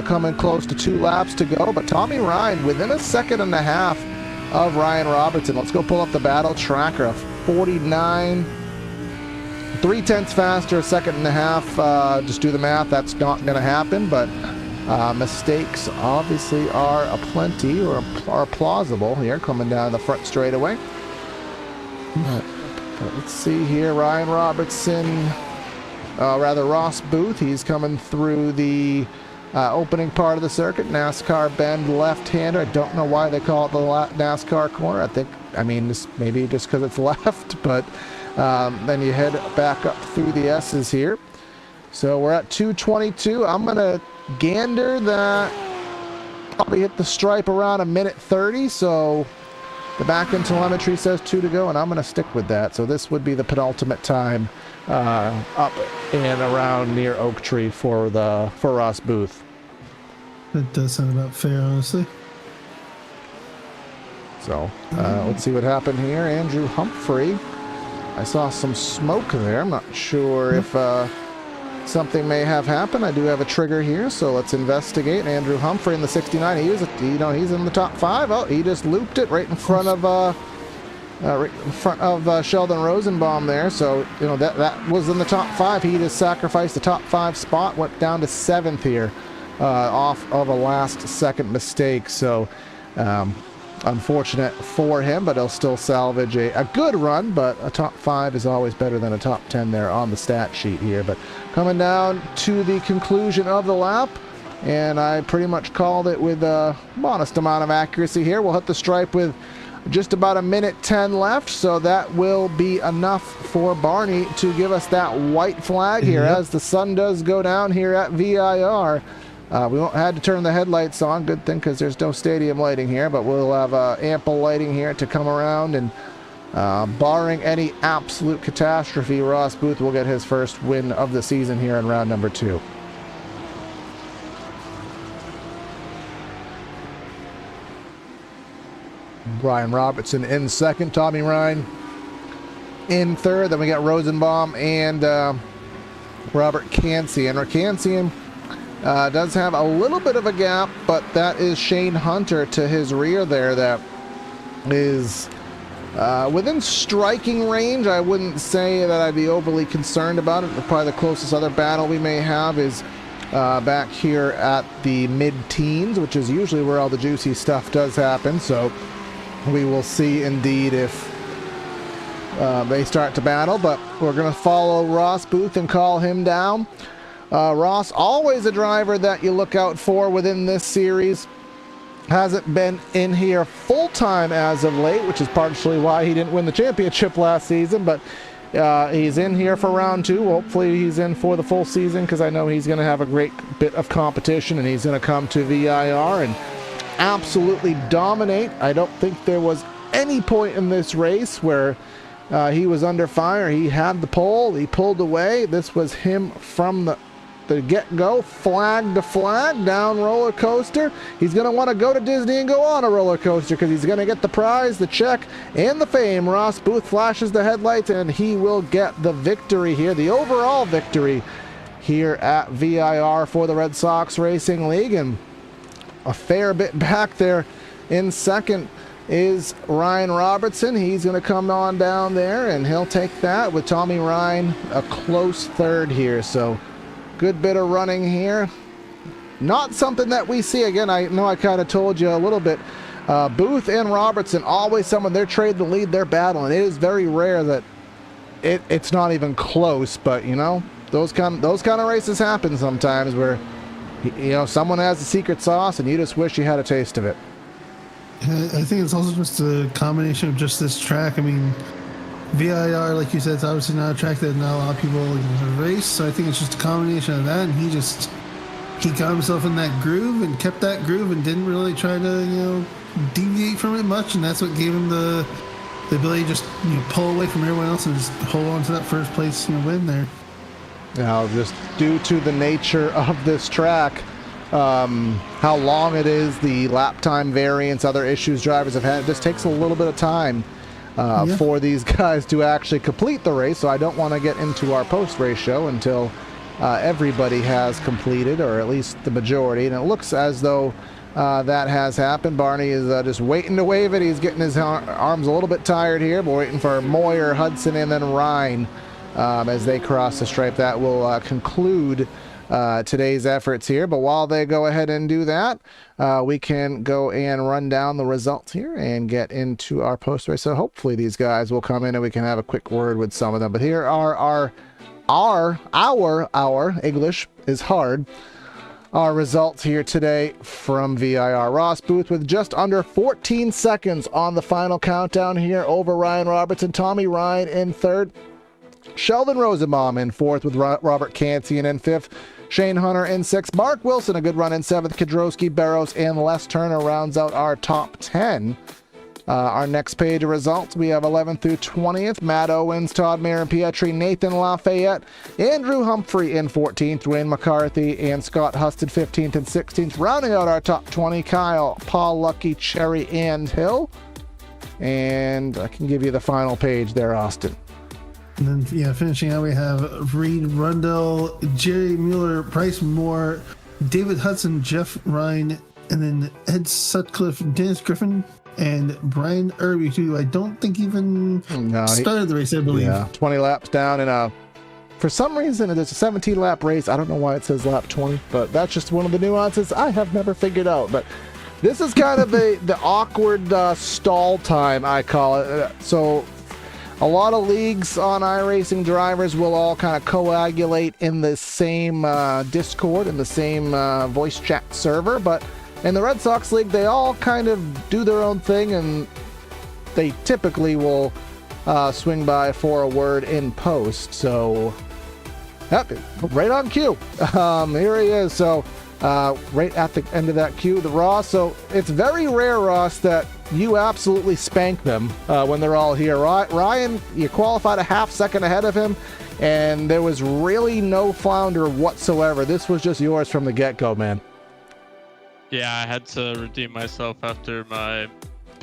coming close to 2 laps to go. But Tommy Ryan within 1.5 seconds of Ryan Robertson. Let's go pull up the battle tracker. 49, 3/10 faster, 1.5 seconds. Just do the math. That's not going to happen, but mistakes obviously are aplenty, or are plausible here coming down the front straightaway. Let's see here, Ryan Robertson, Ross Booth, he's coming through the opening part of the circuit. NASCAR bend left-hander. I don't know why they call it the NASCAR corner. Maybe just because it's left, but then you head back up through the S's here. So we're at 2:22. I'm going to gander that probably hit the stripe around 1:30, so the back-end telemetry says 2 to go, and I'm going to stick with that. So this would be the penultimate time up and around near Oak Tree for Ross Booth. That does sound about fair, honestly. So let's see what happened here. Andrew Humphrey, I saw some smoke there. I'm not sure if something may have happened. I do have a trigger here, so let's investigate. Andrew Humphrey in the 69. He's in the top 5. Oh, he just looped it right in front of Sheldon Rosenbaum there. So that was in the top 5. He just sacrificed the top 5 spot, went down to 7th here, off of a last-second mistake. So unfortunate for him, but he'll still salvage a good run. But a top 5 is always better than a top 10 there on the stat sheet here. But coming down to the conclusion of the lap, and I pretty much called it with a modest amount of accuracy here. We'll hit the stripe with just about 1:10 left, so that will be enough for Barney to give us that white flag here as the sun does go down here at VIR. We won't had to turn the headlights on. Good thing, because there's no stadium lighting here, but we'll have ample lighting here to come around, and barring any absolute catastrophe, Ross Booth will get his first win of the season here in round number 2. Ryan Robertson in second, Tommy Ryan in third. Then we got Rosenbaum and Robert Cansian. Cansian does have a little bit of a gap, but that is Shane Hunter to his rear there that is within striking range. I wouldn't say that I'd be overly concerned about it. Probably the closest other battle we may have is back here at the mid-teens, which is usually where all the juicy stuff does happen. So we will see indeed if they start to battle, but we're going to follow Ross Booth and call him down. Ross, always a driver that you look out for within this series. Hasn't been in here full-time as of late, which is partially why he didn't win the championship last season, but he's in here for round 2. Hopefully he's in for the full season, because I know he's going to have a great bit of competition, and he's going to come to VIR and absolutely dominate. I don't think there was any point in this race where he was under fire. He had the pole, he pulled away. This was him from the get-go, flag to flag, down roller coaster. He's going to want to go to Disney and go on a roller coaster, because he's going to get the prize, the check, and the fame. Ross Booth flashes the headlights, and he will get the victory here, the overall victory here at VIR for the Red Sox Racing League. And a fair bit back there in second is Ryan Robertson. He's going to come on down there, and he'll take that, with Tommy Ryan a close third here. So good bit of running here. Not something that we see. Again, I know I kind of told you a little bit. Booth and Robertson, always someone, they're trading the lead, they're battling. It is very rare that it's not even close, but you know, those kind of races happen sometimes where, you know, someone has the secret sauce and you just wish you had a taste of it. I think it's also just a combination of just this track. I mean, VIR, like you said, it's obviously not a track that not a lot of people race, so I think it's just a combination of that, and he got himself in that groove and kept that groove and didn't really try to, you know, deviate from it much, and that's what gave him the ability to just, you know, pull away from everyone else and just hold on to that first place, you know, win there. Now, just due to the nature of this track, how long it is, the lap time variance, other issues drivers have had, it just takes a little bit of time for these guys to actually complete the race. So I don't want to get into our post-race show until everybody has completed, or at least the majority. And it looks as though that has happened. Barney is just waiting to wave it. He's getting his arms a little bit tired here, but waiting for Moyer, Hudson, and then Ryan as they cross the stripe. That will conclude today's efforts here. But while they go ahead and do that, we can go and run down the results here and get into our post race. So hopefully these guys will come in and we can have a quick word with some of them. But here are our English is hard. Our results here today from VIR. Ross Booth with just under 14 seconds on the final countdown here over Ryan Robertson. Tommy Ryan in third. Sheldon Rosenbaum in fourth, with Robert Cansian in fifth. Shane Hunter in sixth. Mark Wilson, a good run in seventh. Kedrowski, Barrows, and Les Turner rounds out our top 10. Our next page of results, we have 11th through 20th. Matt Owens, Todd Marin-Pietri, Nathan Lafayette, Andrew Humphrey in 14th. Dwayne McCarthy and Scott Husted 15th and 16th. Rounding out our top 20, Kyle, Paul, Lucky, Cherry, and Hill. And I can give you the final page there, Austin. And then, yeah, finishing out, we have Reed Rundle, Jerry Mueller, Bryce Moore, David Hudson, Jeff Ryan, and then Ed Sutcliffe, Dennis Griffin, and Brian Irby, who I don't think even started the race, I believe. Yeah, 20 laps down, and for some reason, it's a 17-lap race. I don't know why it says lap 20, but that's just one of the nuances I have never figured out. But this is kind of the awkward stall time, I call it. So a lot of leagues on iRacing drivers will all kind of coagulate in the same Discord, in the same voice chat server, but in the Red Sox League, they all kind of do their own thing, and they typically will swing by for a word in post. So, right on cue. Here he is. So, right at the end of that cue, the Ross. So, it's very rare, Ross, that you absolutely spank them when they're all here. Ryan, you qualified a half second ahead of him, and there was really no flounder whatsoever. This was just yours from the get-go, man. Yeah, I had to redeem myself after my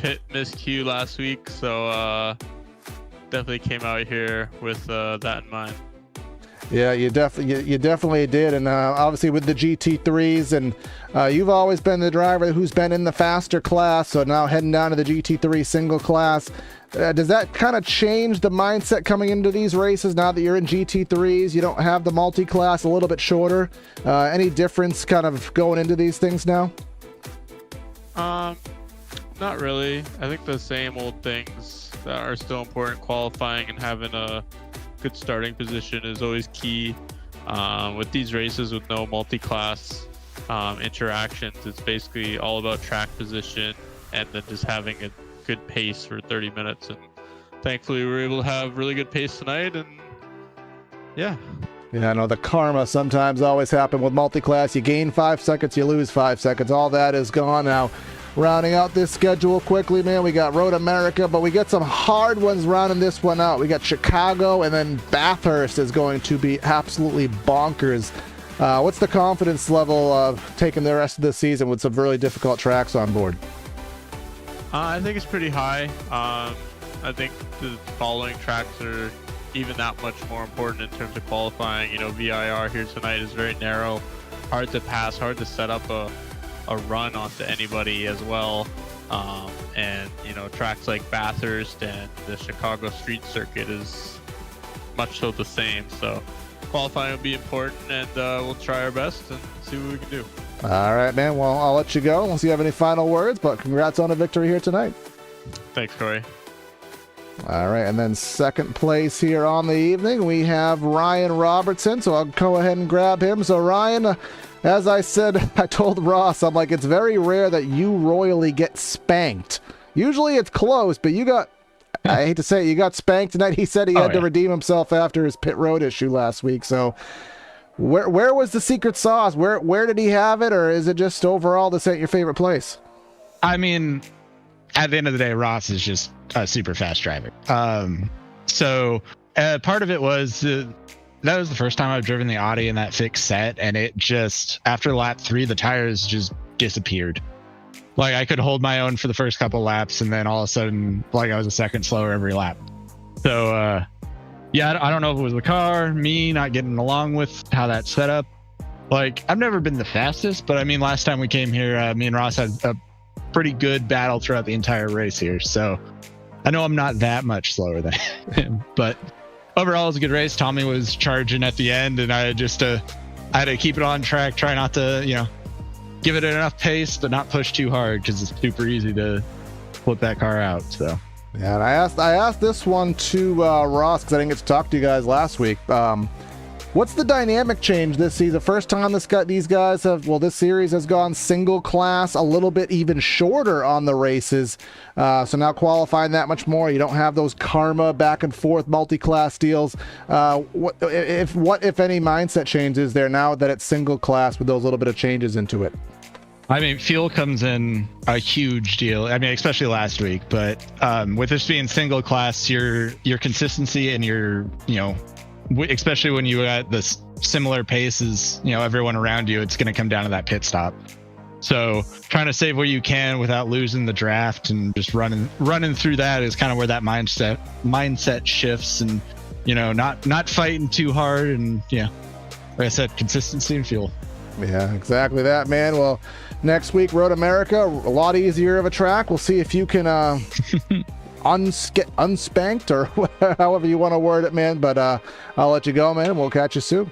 pit miscue last week, so definitely came out here with that in mind. Yeah, you definitely did, and obviously with the GT3s, and you've always been the driver who's been in the faster class, so now heading down to the GT3 single class. Does that kind of change the mindset coming into these races now that you're in GT3s? You don't have the multi-class, a little bit shorter. Any difference kind of going into these things now? Not really. I think the same old things that are still important. Qualifying and having a good starting position is always key. With these races with no multi-class interactions, it's basically all about track position and then just having a good pace for 30 minutes. And thankfully we were able to have really good pace tonight, and yeah. Yeah, I know the karma sometimes always happen with multi-class. You gain 5 seconds, you lose 5 seconds. All that is gone now. Rounding out this schedule quickly, man, we got Road America, but we got some hard ones rounding this one out. We got Chicago, and then Bathurst is going to be absolutely bonkers. What's the confidence level of taking the rest of the season with some really difficult tracks on board? I think it's pretty high. I think the following tracks are even that much more important in terms of qualifying. You know, VIR here tonight is very narrow, hard to pass, hard to set up a run onto anybody as well. And you know, tracks like Bathurst and the Chicago street circuit is much so the same. So qualifying will be important, and we'll try our best and see what we can do. All right, man. Well, I'll let you go unless you have any final words, but congrats on a victory here tonight. Thanks, Corey. All right, and then second place here on the evening, we have Ryan Robertson, so I'll go ahead and grab him. So Ryan, as I said, I told Ross, I'm like, it's very rare that you royally get spanked. Usually it's close, but you got, I hate to say it, you got spanked tonight. He said he had to redeem himself after his pit road issue last week. So where was the secret sauce? Where did he have it, or is it just overall this ain't your favorite place? I mean, at the end of the day, Ross is just a super fast driver. So part of it was that was the first time I've driven the Audi in that fixed set, and it just, after lap 3, the tires just disappeared. Like, I could hold my own for the first couple laps, and then all of a sudden, like, I was a second slower every lap. So yeah, I don't know if it was the car, me not getting along with how that's set up. Like, I've never been the fastest, but I mean, last time we came here, me and Ross had a pretty good battle throughout the entire race here. So I know I'm not that much slower than him, but overall it was a good race. Tommy was charging at the end, and I had to keep it on track, try not to, you know, give it enough pace, but not push too hard, because it's super easy to flip that car out. So yeah, and I asked this one to Ross, because I didn't get to talk to you guys last week. What's the dynamic change this season? First time these guys have, well, this series has gone single class, a little bit even shorter on the races. So now qualifying that much more. You don't have those karma back and forth multi-class deals. What if any mindset change is there now that it's single class with those little bit of changes into it? I mean, fuel comes in a huge deal. I mean, especially last week, but with this being single class, your consistency and your, you know, especially when you got this similar paces, you know, everyone around you, it's going to come down to that pit stop. So trying to save what you can without losing the draft and just running through that is kind of where that mindset shifts, and, you know, not fighting too hard, and yeah, like I said, consistency and fuel. Yeah, exactly that, man. Well, next week, Road America, a lot easier of a track. We'll see if you can unspanked, or however you want to word it, man. But I'll let you go, man. We'll catch you soon.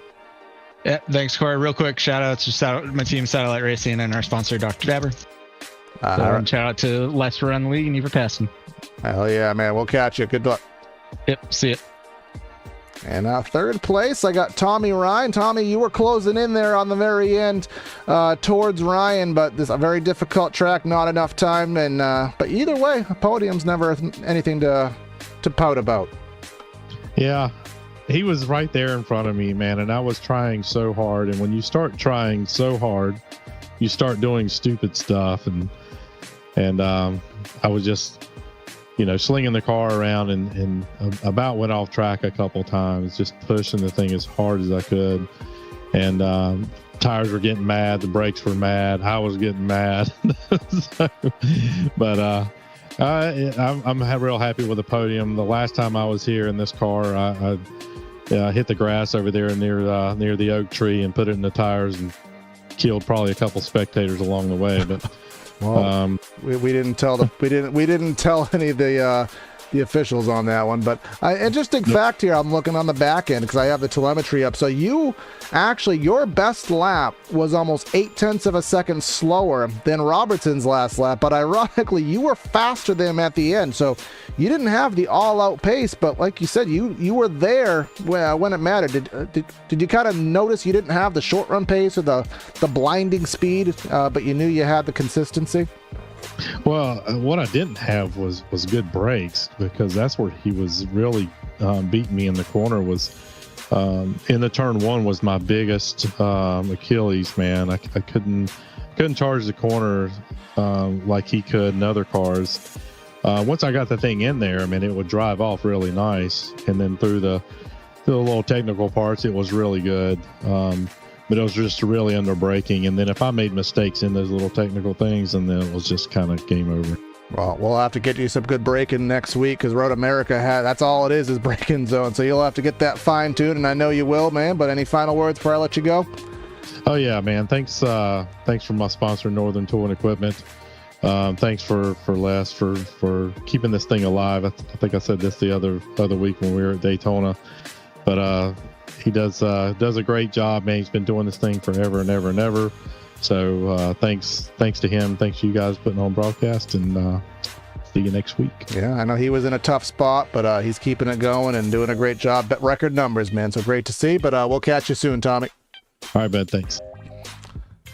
Yeah, thanks, Corey. Real quick, shout out to my team, Satellite Racing, and our sponsor, Dr. Dabber. And shout out to Les for running the league and you for passing. Hell yeah, man. We'll catch you. Good luck. Yep, see it. And third place, I got Tommy Ryan. Tommy, you were closing in there on the very end towards Ryan, but this is a very difficult track, not enough time. And but either way, a podium's never anything to pout about. Yeah, he was right there in front of me, man, and I was trying so hard. And when you start trying so hard, you start doing stupid stuff, and I was just, you know, slinging the car around and about went off track a couple times, just pushing the thing as hard as I could. And tires were getting mad, the brakes were mad, I was getting mad. But I'm real happy with the podium. The last time I was here in this car, I hit the grass over there near the oak tree and put it in the tires and killed probably a couple spectators along the way. But well, we didn't tell any of the officials on that one. But interesting fact here, I'm looking on the back end because I have the telemetry up. So your best lap was almost 0.8 of a second slower than Robertson's last lap. But ironically, you were faster than him at the end. So you didn't have the all-out pace. But like you said, you were there when it mattered. Did you kind of notice you didn't have the short-run pace or the blinding speed, but you knew you had the consistency? Well, what I didn't have was good brakes, because that's where he was really beating me in the corner. Was in the turn one was my biggest Achilles, man. I couldn't charge the corner like he could in other cars. Once I got the thing in there, I mean, it would drive off really nice, and then through the little technical parts, it was really good. But it was just really under braking, and then if I made mistakes in those little technical things, and then it was just kind of game over. Well, we'll have to get you some good braking next week, because Road America that's all it is braking zone. So you'll have to get that fine-tuned, and I know you will, man. But any final words before I let you go? Oh yeah, man. Thanks for my sponsor, Northern Tooling Equipment. Thanks for Les for keeping this thing alive. I think I said this the other week when we were at Daytona, but he does a great job, man. He's been doing this thing forever and ever and ever. So thanks to him. Thanks to you guys putting on broadcast, and see you next week. Yeah, I know he was in a tough spot, but he's keeping it going and doing a great job. Record numbers, man. So great to see. But we'll catch you soon, Tommy. All right, bud. Thanks.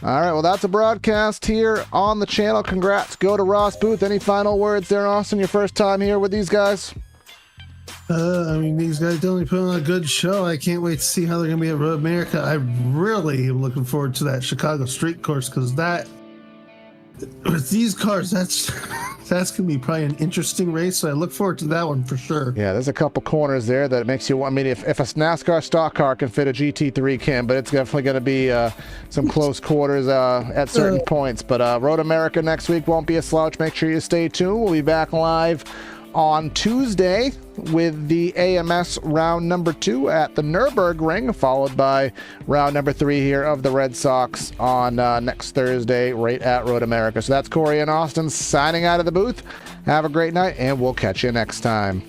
All right, well, that's a broadcast here on the channel. Congrats go to Ross Booth. Any final words there, Austin? Your first time here with these guys? I mean, these guys definitely put on a good show. I can't wait to see how they're going to be at Road America. I really am looking forward to that Chicago street course, because with these cars, that's going to be probably an interesting race. So I look forward to that one for sure. Yeah, there's a couple corners there that makes you want. I mean, if a NASCAR stock car can fit, a GT3 can, but it's definitely going to be some close quarters at certain points. But Road America next week won't be a slouch. Make sure you stay tuned. We'll be back live on Tuesday with the AMS round number 2 at the Nürburgring, followed by round number 3 here of the Red Sox on next Thursday right at Road America. So that's Corey and Austin signing out of the booth. Have a great night, and we'll catch you next time.